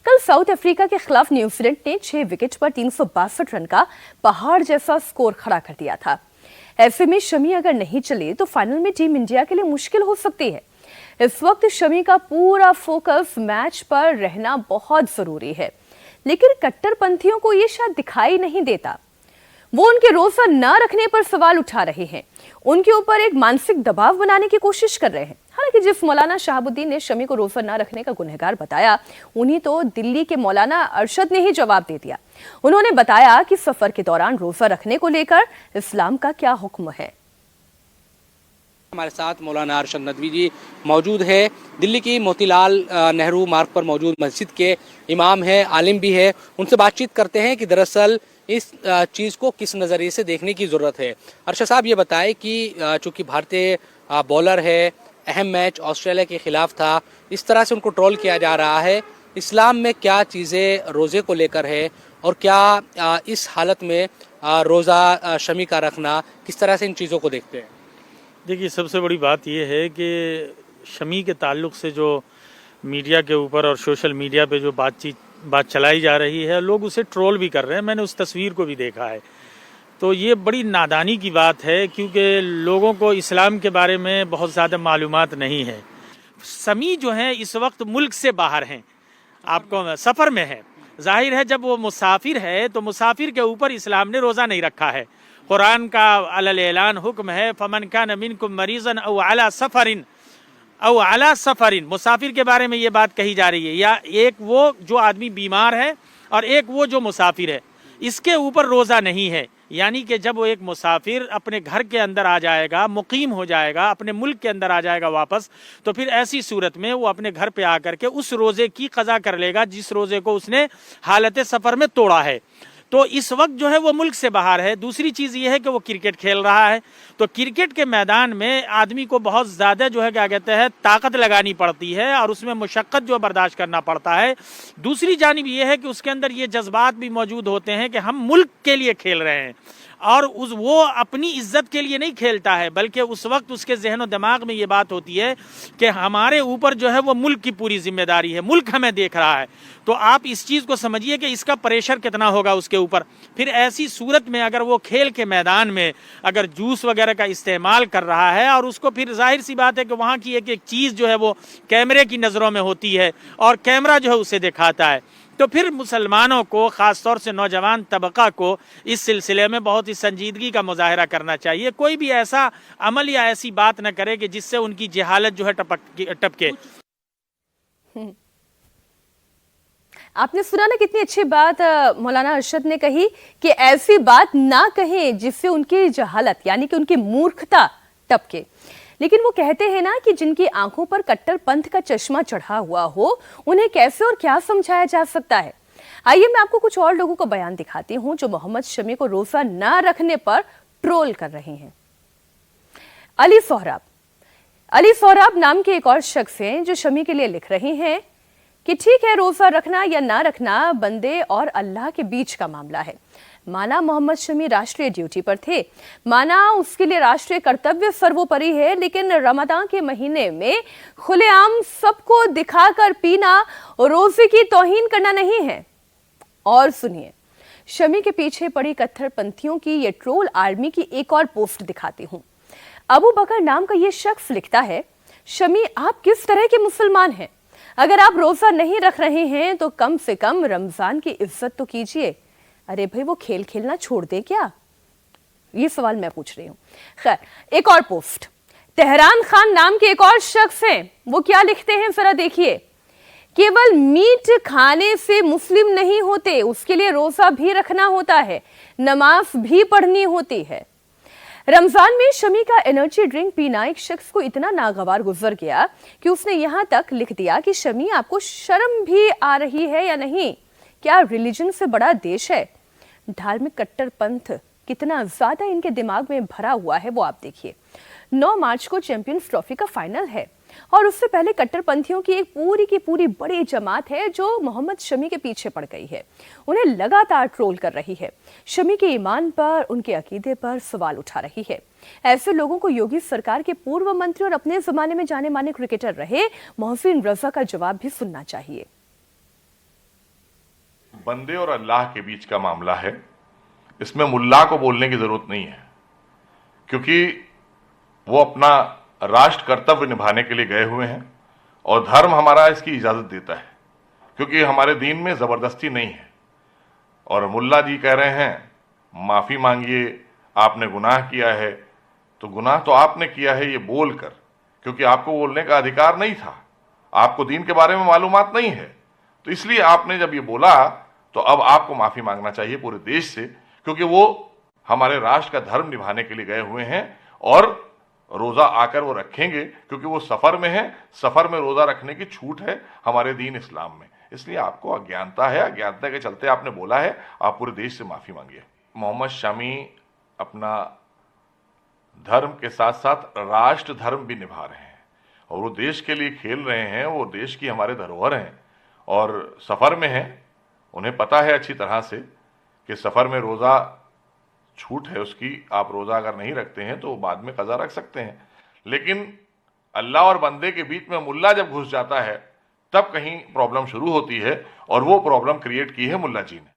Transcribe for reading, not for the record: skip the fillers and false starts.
कल south Africa के खिलाफ न्यूजीलैंड ने 6 विकेट पर 362 रन का पहाड़ जैसा स्कोर खड़ा कर दिया था। ऐसे में शमी अगर नहीं चले तो फाइनल में टीम इंडिया के लिए मुश्किल हो सकती है। इस वक्त शमी का पूरा फोकस मैच पर रहना बहुत जरूरी है, लेकिन कट्टरपंथियों को ये शायद दिखाई नहीं देता। वो उनके रोजा न रखने पर सवाल उठा रहे हैं, उनके ऊपर एक मानसिक दबाव बनाने की कोशिश कर रहे हैं। हालांकि जिस मौलाना शहाबुद्दीन ने शमी को रोजा न रखने का गुनहगार बताया, उन्हीं तो दिल्ली के मौलाना अरशद ने ही जवाब दे दिया। उन्होंने बताया कि सफर के दौरान रोजा रखने को लेकर इस्लाम का क्या हुक्म है। हमारे साथ मौलाना अरशद नदवी जी मौजूद है। दिल्ली की मोतीलाल नेहरू मार्ग पर मौजूद मस्जिद के इमाम है, आलिम भी है। उनसे बातचीत करते हैं कि दरअसल इस चीज़ को किस नज़रिए से देखने की ज़रूरत है। अरशद साहब ये बताएं कि चूँकि भारतीय बॉलर है, अहम मैच ऑस्ट्रेलिया के खिलाफ था, इस तरह से उनको ट्रोल किया जा रहा है। इस्लाम में क्या चीज़ें रोज़े को लेकर है और क्या इस हालत में रोज़ा शमी का रखना, किस तरह से इन चीज़ों को देखते हैं? देखिए, सबसे बड़ी बात यह है कि शमी के ताल्लुक से जो मीडिया के ऊपर और सोशल मीडिया पे जो बात चलाई जा रही है, लोग उसे ट्रोल भी कर रहे हैं। मैंने उस तस्वीर को भी देखा है। तो ये बड़ी नादानी की बात है, क्योंकि लोगों को इस्लाम के बारे में बहुत ज़्यादा मालूमात नहीं है। शमी जो है इस वक्त मुल्क से बाहर हैं, आपको सफ़र में है। जाहिर है जब वो मुसाफिर है तो मुसाफिर के ऊपर इस्लाम ने रोज़ा नहीं रखा है। कुरान का अलल ऐलान हुक्म है, फमन कान मिनकुम मरीज़न औ अला सफरिन। मुसाफिर के बारे में ये बात कही जा रही है, या एक वो जो आदमी बीमार है और एक वो जो मुसाफिर है, इसके ऊपर रोज़ा नहीं है। यानी कि जब वो एक मुसाफिर अपने घर के अंदर आ जाएगा, मुकीम हो जाएगा, अपने मुल्क के अंदर आ जाएगा वापस, तो फिर ऐसी सूरत में वो अपने घर पे आकर के उस रोज़े की क़ज़ा कर लेगा जिस रोज़े को उसने हालत सफ़र में तोड़ा है। तो इस वक्त जो है वो मुल्क से बाहर है। दूसरी चीज़ ये है कि वो क्रिकेट खेल रहा है, तो क्रिकेट के मैदान में आदमी को बहुत ज़्यादा जो है क्या कहते हैं ताकत लगानी पड़ती है और उसमें मुशक्क़त जो बर्दाश्त करना पड़ता है। दूसरी जानिब ये है कि उसके अंदर ये जज्बात भी मौजूद होते हैं कि हम मुल्क के लिए खेल रहे हैं, और वो अपनी इज्जत के लिए नहीं खेलता है, बल्कि उस वक्त उसके जहन और दिमाग में ये बात होती है कि हमारे ऊपर जो है वो मुल्क की पूरी जिम्मेदारी है, मुल्क हमें देख रहा है। तो आप इस चीज़ को समझिए कि इसका प्रेशर कितना होगा उसके ऊपर। फिर ऐसी सूरत में अगर वो खेल के मैदान में अगर जूस वगैरह का इस्तेमाल कर रहा है, और उसको फिर जाहिर सी बात है कि वहाँ की एक एक चीज़ जो है वो कैमरे की नज़रों में होती है और कैमरा जो है उसे दिखाता है, तो फिर मुसलमानों को, ख़ास तौर से नौजवान तबका को इस सिलसिले में बहुत ही संजीदगी का मुजाहरा करना चाहिए। कोई भी ऐसा अमल या ऐसी बात न करे कि जिससे उनकी जहालत जो है टपके। आपने सुना ना कितनी अच्छी बात मौलाना अरशद ने कही कि ऐसी बात ना कहें जिससे उनकी जहालत यानी कि उनकी मूर्खता टपके। लेकिन वो कहते हैं ना कि जिनकी आंखों पर कट्टरपंथ का चश्मा चढ़ा हुआ हो, उन्हें कैसे और क्या समझाया जा सकता है। आइए मैं आपको कुछ और लोगों का बयान दिखाती हूं जो मोहम्मद शमी को रोजा न रखने पर ट्रोल कर रहे हैं। अली सोहराब नाम के एक और शख्स हैं जो शमी के लिए लिख रहे हैं कि ठीक है, रोजा रखना या ना रखना बंदे और अल्लाह के बीच का मामला है। माना मोहम्मद शमी राष्ट्रीय ड्यूटी पर थे, माना उसके लिए राष्ट्रीय कर्तव्य सर्वोपरि है, लेकिन रमजान के महीने में खुलेआम सबको दिखाकर पीना रोजे की तौहीन करना नहीं है। और सुनिए, शमी के पीछे पड़ी कट्टरपंथियों की ये ट्रोल आर्मी की एक और पोस्ट दिखाती हूं। अबू बकर नाम का ये शख्स लिखता है, शमी आप किस तरह के मुसलमान हैं? अगर आप रोजा नहीं रख रहे हैं तो कम से कम रमजान की इज्जत तो कीजिए। अरे भाई, वो खेल खेलना छोड़ दे क्या? ये सवाल मैं पूछ रही हूं। खैर, एक और पोस्ट, तेहरान खान नाम के एक और शख्स हैं, वो क्या लिखते हैं जरा देखिए। केवल मीट खाने से मुस्लिम नहीं होते, उसके लिए रोजा भी रखना होता है, नमाज भी पढ़नी होती है। रमजान में शमी का एनर्जी ड्रिंक पीना एक शख्स को इतना नागवार गुजर गया कि उसने यहां तक लिख दिया कि शमी आपको शर्म भी आ रही है या नहीं? क्या रिलीजन से बड़ा देश है? धार्मिक कट्टरपंथ कितना ज्यादा इनके दिमाग में भरा हुआ है वो आप देखिए। 9 मार्च को चैंपियंस ट्रॉफी का फाइनल है और उससे पहले कट्टरपंथियों की एक पूरी की पूरी बड़ी जमात है जो मोहम्मद शमी के पीछे पड़ गई है, उन्हें लगातार ट्रोल कर रही है, शमी के ईमान पर, उनके अकीदे पर सवाल उठा रही है। ऐसे लोगों को योगी सरकार के पूर्व मंत्री और अपने जमाने में जाने माने क्रिकेटर रहे मोहसिन रजा का जवाब भी सुनना चाहिए। बंदे और अल्लाह के बीच का मामला है। इसमें मुल्ला को बोलने की जरूरत नहीं है, क्योंकि वो अपना राष्ट्र कर्तव्य निभाने के लिए गए हुए हैं और धर्म हमारा इसकी इजाजत देता है, क्योंकि हमारे दीन में जबरदस्ती नहीं है। और मुल्ला जी कह रहे हैं माफी मांगिए, आपने गुनाह किया है, तो गुनाह तो आपने किया है ये बोलकर, क्योंकि आपको बोलने का अधिकार नहीं था, आपको दीन के बारे में मालूमात नहीं है, तो इसलिए आपने जब ये बोला तो अब आपको माफी मांगना चाहिए पूरे देश से, क्योंकि वो हमारे राष्ट्र का धर्म निभाने के लिए गए हुए हैं और रोजा आकर वो रखेंगे, क्योंकि वो सफर में है। सफर में रोजा रखने की छूट है हमारे दीन इस्लाम में, इसलिए आपको अज्ञानता है, अज्ञानता के चलते आपने बोला है, आप पूरे देश से माफी मांगिए। मोहम्मद शमी अपना धर्म के साथ साथ राष्ट्र धर्म भी निभा रहे हैं और वो देश के लिए खेल रहे हैं, वो देश की हमारे धरोहर हैं और सफर में हैं। उन्हें पता है अच्छी तरह से कि सफर में रोजा छूट है उसकी, आप रोजा अगर नहीं रखते हैं तो बाद में कज़ा रख सकते हैं, लेकिन अल्लाह और बंदे के बीच में मुल्ला जब घुस जाता है तब कहीं प्रॉब्लम शुरू होती है और वो प्रॉब्लम क्रिएट की है मुल्ला जी ने।